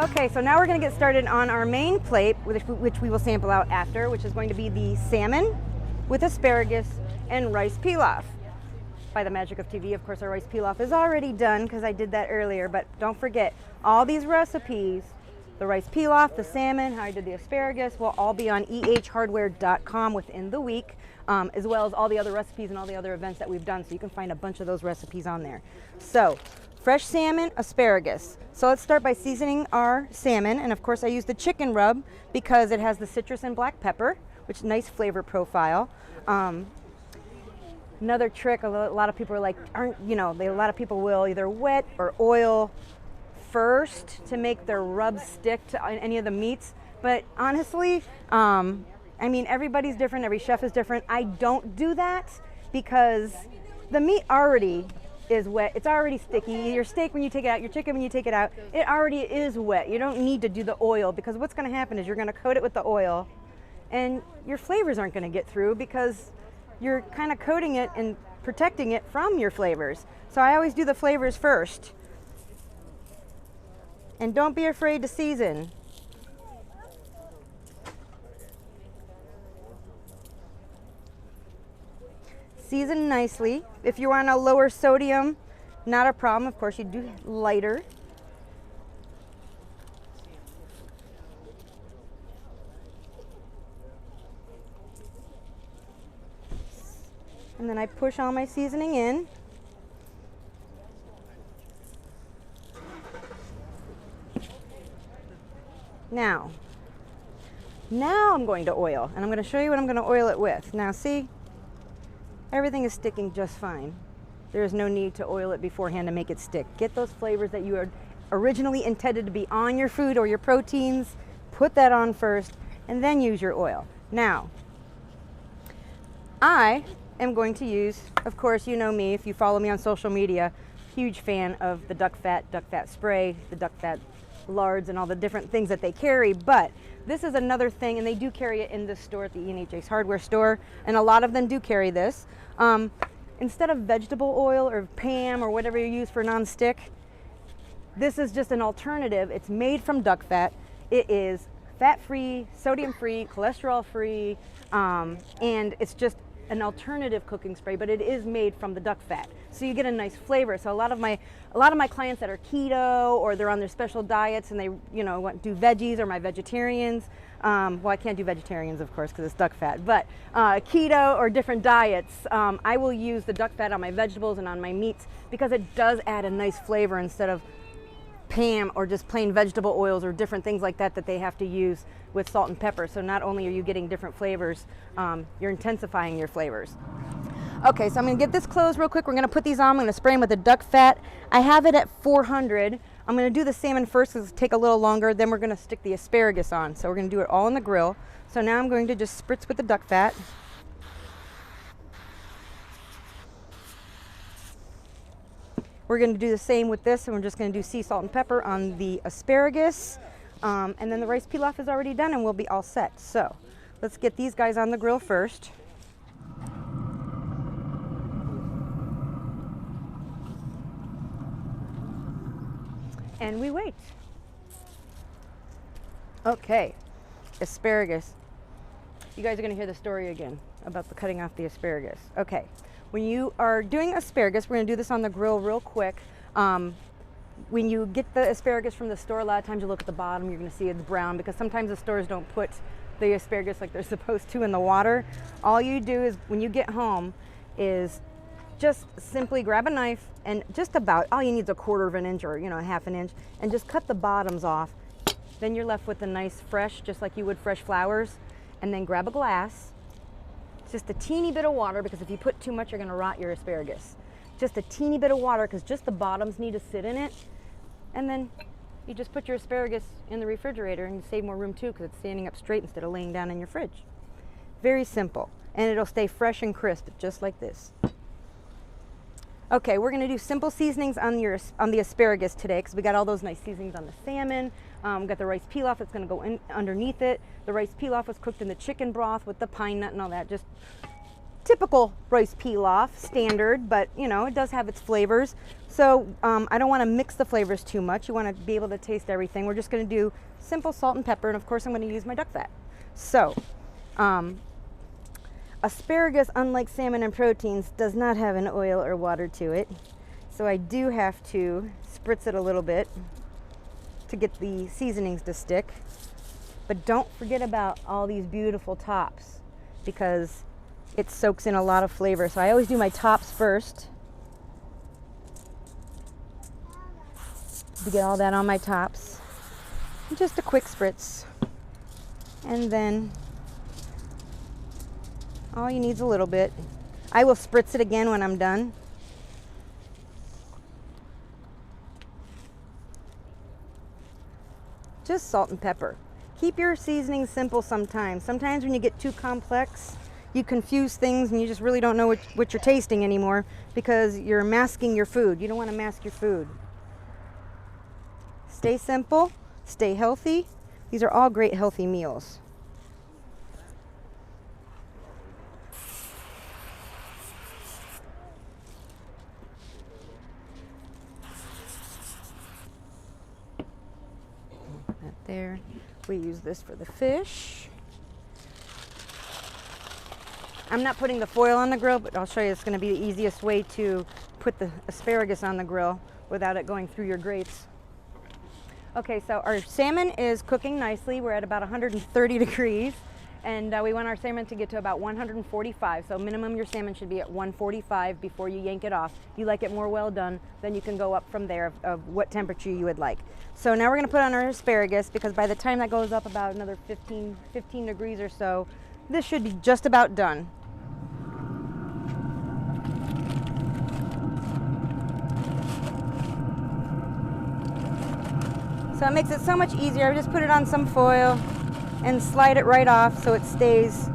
Okay, so now we're going to get started on our main plate, which we will sample out after, which is going to be the salmon with asparagus and rice pilaf. By the magic of TV, of course, our rice pilaf is already done because I did that earlier, but don't forget, all these recipes, the rice pilaf, the salmon, how I did the asparagus, will all be on ehhardware.com within the week, as well as all the other recipes and all the other events that we've done, so you can find a bunch of those recipes on there. So, fresh salmon, asparagus. So let's start by seasoning our salmon, and of course I use the chicken rub because it has the citrus and black pepper, which is a nice flavor profile. Another trick, a lot of people are like, a lot of people will either wet or oil first to make their rub stick to any of the meats, but honestly, everybody's different, every chef is different. I don't do that because the meat already is wet. It's already sticky. Your steak when you take it out, your chicken when you take it out, it already is wet. You don't need to do the oil because what's going to happen is you're going to coat it with the oil and your flavors aren't going to get through because you're kind of coating it and protecting it from your flavors. So I always do the flavors first. And don't be afraid to season. Season nicely. If you want a lower sodium, not a problem. Of course, you do lighter. And then I push all my seasoning in. Now I'm going to oil, and I'm going to show you what I'm going to oil it with. Now see, everything is sticking just fine. There is no need to oil it beforehand to make it stick. Get those flavors that you are originally intended to be on your food or your proteins, put that on first, and then use your oil. Now, I am going to use, of course, you know me, if you follow me on social media, huge fan of the duck fat spray, the duck fat lards, and all the different things that they carry, but this is another thing, and they do carry it in this store at the E&H hardware store, and a lot of them do carry this. Instead of vegetable oil or Pam or whatever you use for non-stick, this is just an alternative. It's made from duck fat. It is fat-free, sodium-free, cholesterol-free, and it's just an alternative cooking spray, but it is made from the duck fat, so you get a nice flavor. So a lot of my clients that are keto or they're on their special diets and they do veggies, or my vegetarians, well, I can't do vegetarians of course because it's duck fat, but keto or different diets, I will use the duck fat on my vegetables and on my meats because it does add a nice flavor instead of Pam or just plain vegetable oils or different things like that they have to use with salt and pepper. So not only are you getting different flavors, you're intensifying your flavors. Okay, so I'm going to get this closed real quick. We're going to put these on. I'm going to spray them with the duck fat. I have it at 400. I'm going to do the salmon first because it'll take a little longer. Then we're going to stick the asparagus on. So we're going to do it all on the grill. So now I'm going to just spritz with the duck fat. We're going to do the same with this, and we're just going to do sea salt and pepper on the asparagus. And then the rice pilaf is already done and we'll be all set. So let's get these guys on the grill first. And we wait. Okay, asparagus. You guys are going to hear the story again about the cutting off the asparagus. Okay, when you are doing asparagus, we're going to do this on the grill real quick. When you get the asparagus from the store, a lot of times you look at the bottom, you're going to see it's brown because sometimes the stores don't put the asparagus like they're supposed to in the water. All you do is, when you get home, is just simply grab a knife and just about, all you need is a quarter of an inch or half an inch, and just cut the bottoms off. Then you're left with a nice fresh, just like you would fresh flowers. And then grab a glass, just a teeny bit of water, because if you put too much, you're going to rot your asparagus. Just a teeny bit of water because just the bottoms need to sit in it. And then you just put your asparagus in the refrigerator and you save more room too because it's standing up straight instead of laying down in your fridge. Very simple. And it'll stay fresh and crisp just like this. Okay, we're going to do simple seasonings on the asparagus today because we got all those nice seasonings on the salmon. We got the rice pilaf that's going to go in underneath it. The rice pilaf was cooked in the chicken broth with the pine nut and all that. Just typical rice pilaf, standard, but you know, it does have its flavors. So I don't want to mix the flavors too much. You want to be able to taste everything. We're just going to do simple salt and pepper, and of course I'm going to use my duck fat. So asparagus, unlike salmon and proteins, does not have an oil or water to it. So I do have to spritz it a little bit to get the seasonings to stick. But don't forget about all these beautiful tops, because it soaks in a lot of flavor. So I always do my tops first to get all that on my tops. Just a quick spritz. And then all you need is a little bit. I will spritz it again when I'm done. Just salt and pepper. Keep your seasonings simple sometimes. Sometimes when you get too complex, you confuse things and you just really don't know what you're tasting anymore because you're masking your food. You don't want to mask your food. Stay simple, stay healthy. These are all great healthy meals. That there. We use this for the fish. I'm not putting the foil on the grill, but I'll show you it's going to be the easiest way to put the asparagus on the grill without it going through your grates. Okay, so our salmon is cooking nicely. We're at about 130 degrees, and we want our salmon to get to about 145. So minimum your salmon should be at 145 before you yank it off. If you like it more well done, then you can go up from there of what temperature you would like. So now we're going to put on our asparagus, because by the time that goes up about another 15 degrees or so, this should be just about done. So it makes it so much easier. I just put it on some foil and slide it right off so it stays.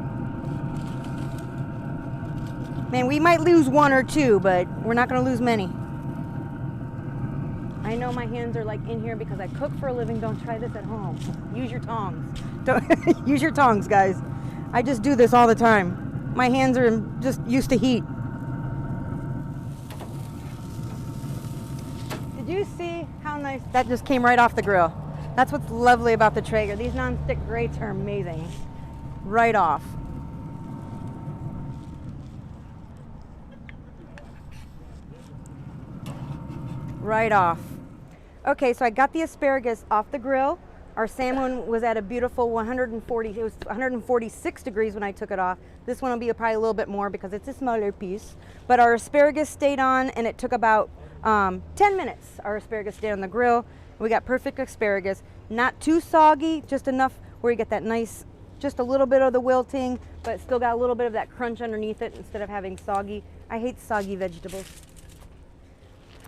Man, we might lose one or two, but we're not going to lose many. I know my hands are like in here because I cook for a living. Don't try this at home. Use your tongs. Don't use your tongs, guys. I just do this all the time. My hands are just used to heat. Did you see how nice that just came right off the grill? That's what's lovely about the Traeger. These non-stick grates are amazing. Right off. Right off. Okay, so I got the asparagus off the grill. Our salmon was at a beautiful 140, it was 146 degrees when I took it off. This one will be probably a little bit more because it's a smaller piece. But our asparagus stayed on, and it took about 10 minutes. Our asparagus stayed on the grill. We got perfect asparagus. Not too soggy, just enough where you get that nice, just a little bit of the wilting, but still got a little bit of that crunch underneath it instead of having soggy. I hate soggy vegetables.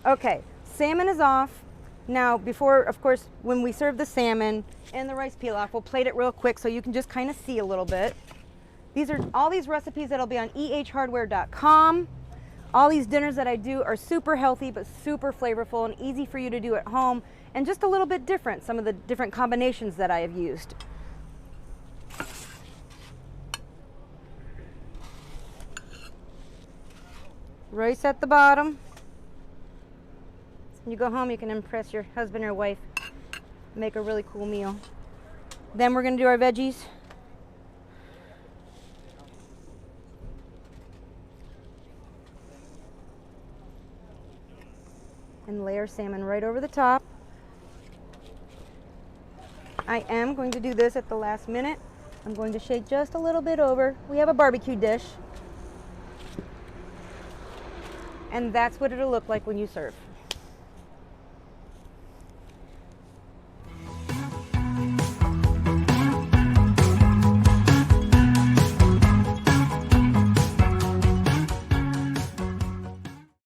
Okay, salmon is off. Now, before, of course, when we serve the salmon and the rice pilaf, we'll plate it real quick so you can just kind of see a little bit. These are all these recipes that'll be on ehhardware.com. All these dinners that I do are super healthy, but super flavorful and easy for you to do at home, and just a little bit different, some of the different combinations that I have used. Rice at the bottom. When you go home, you can impress your husband or wife, make a really cool meal. Then we're going to do our veggies. And lay our salmon right over the top. I am going to do this at the last minute. I'm going to shake just a little bit over. We have a barbecue dish. And that's what it'll look like when you serve.